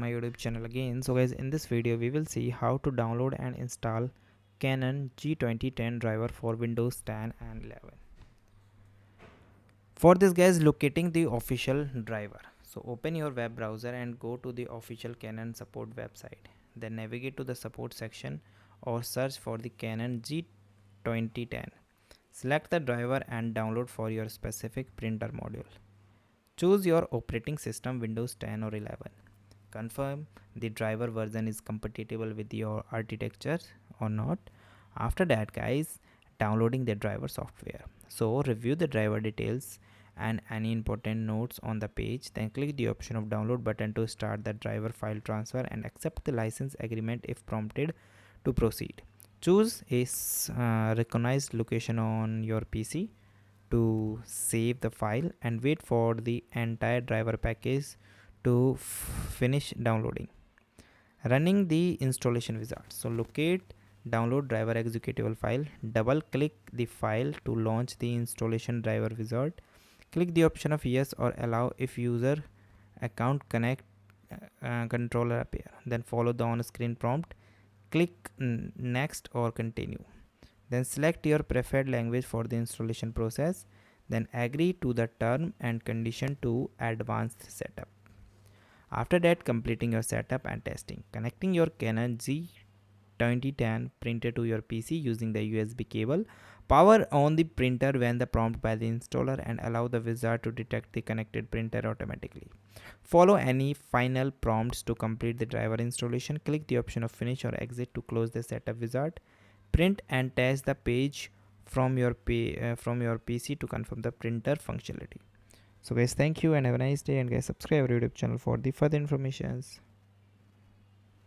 My YouTube channel again. So guys, in this video we will see how to download and install Canon G2010 driver for Windows 10 and 11. For this guys, locating the official driver. So open your web browser and go to the official Canon support website. Then navigate to the support section or search for the Canon G2010. Select the driver and download for your specific printer module. Choose your operating system Windows 10 or 11. Confirm the driver version is compatible with your architecture or not. After that guys, downloading the driver software. So review the driver details and any important notes on the page, then click the option of download button to start the driver file transfer and accept the license agreement if prompted to proceed. Choose a recognized location on your PC to save the file and wait for the entire driver package to finish downloading. Running the installation wizard. So locate download driver executable file, double click the file to launch the installation driver wizard. Click the option of yes or allow if user account connect controller appear. Then follow the on screen prompt. Click next or continue. Then select your preferred language for the installation process. Then agree to the term and condition to advanced setup. After that, completing your setup and testing. Connecting your Canon G2010 printer to your PC using the USB cable. Power on the printer when the prompt by the installer and allow the wizard to detect the connected printer automatically. Follow any final prompts to complete the driver installation. Click the option of finish or exit to close the setup wizard. Print and test the page from your PC to confirm the printer functionality. So guys, thank you and have a nice day, and guys subscribe our YouTube channel for the further informations.